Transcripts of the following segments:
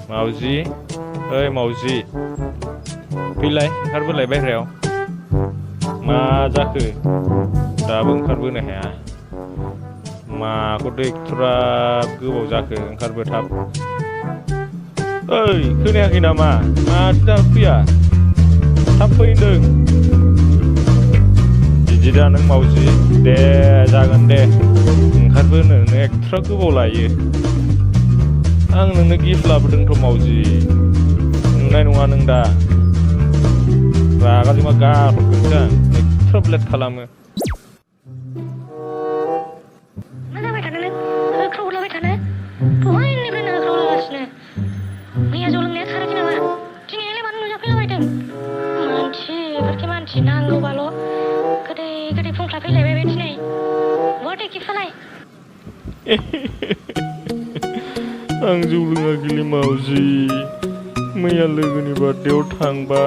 मावजि ओइ मावजि फैलाय ओंखारबोलाय बायह्रायाव मा जाखो दाबो ओंखारबोनो हाया माखौथो एथ'राब गोबाव जाखो ओंखारबो थाब ओइ खोनायाखै नामा माथो दा फैया थाब फै होनदों बिदि दा नों मावजि दे जागोन दे ओंखारबोनो नों एथ'रा गोबाव लायो आं नोंनो गिफ्ट लाबोदोंथ' मावजि नुनाय नङा नों दा रागा जोंबा गारहरगोनसो आं एथ'राब लेट खालामो मा जाबाय थादों नों होख्रावलाबाय थानो दहायनिफ्रायनो होख्रावलागासिनो मैया जौ लोंनाया खाराखै नामा दिनैलाय मानो नुजाफैलाबायदों मानसिफोरखि मानसि नांगौबाल' गोदै गोदै फुंख्ला फैलायबाय बे दिनै बहाथो गिफ्टआलाय आं जौ लोङाखैलै मावजि मैया लोगोनि बार्थडेआव थांबा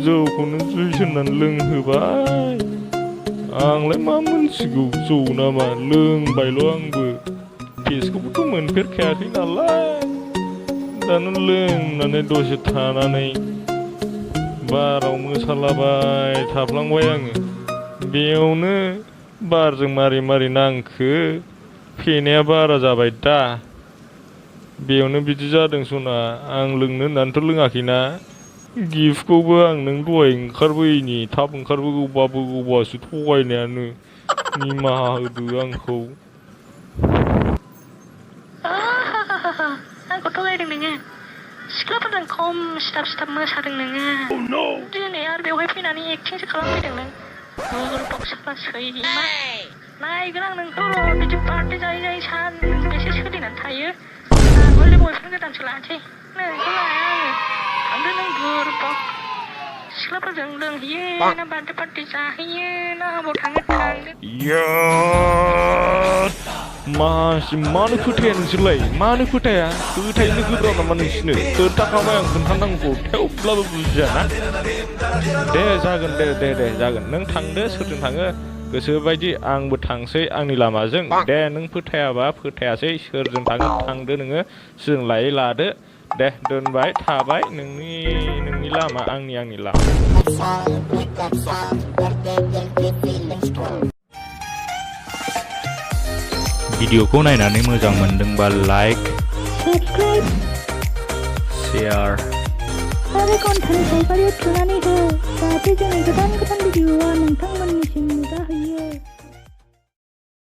जौखौनो जुइस होननानै लोंहोबाय आंलाय मा मोनथिगौ जौ नामा लोंबायल' आंबो टेस्टखौबोथ' मोनफेरखायाखै नालाय दानो लोंनानै दसे थानानै बाराव मोसालाबाय थाफ्लांबाय आङो बेयावनो बारजों मारै मारै नांखो फेनाया बारा जाबाय दा बेयावनो बिदि जादों सना आं लोंनो होननानैथ' लोङाखैना गिफ्टखौबो आं नों दहाय ओंखारबोयैनि थाब ओंखारबोगौबासो थगायनायानो निमाहा होदो आंखौ आंखौ थगायदों नोङो सिख्लाफोरजों खम सिथाब सिथाब मोसादों नोङो दिनै आरो बेवहाय फैनानै एक्टिंसो खालामफैदों नों बुरबक साफा सैमा नायगोन आं नोंखौ र' बिदि बार्थडे जायै जायै सानबेसे सोलिनानै थायो हले बयफ्रेन्ड गोदानसो लानोसै नोंखौ लाया आङो थांदो नों बुरबक सिख्लाफोरजों लोंहैयो ना बार्थडे पार्टि जाहैयो ना अबाव थाङो थांदो मानो फोथाया नोंसोरलाय मानो फोथाया फोथायनो गोब्राब नामा नोंसिनो खोन्थाखाबाय आं खोन्थानांगौ थेवब्लाबो बुजियाना दे जागोन दे जागोन नों थांदो सोरजों थाङो गोसोबायदि आंबो थांसै आंनि लामाजों दे नों फोथायाबा फोथायासै सोरजों थाङो थांदो नोङो सोलोंलायै लादो दे दोनबाय थाबाय नोंनि लामा आंनि लामा भिडिअखौ नायनानै मोजां मोनदोंबा लाइक साबस्क्राइब शेयार आरो कन्टेन्ट सावगारियाव थुनानै हो जाहाथे जोंनि गोदान भिडिअआ नोंथांमोननिसिम नुजाहैयो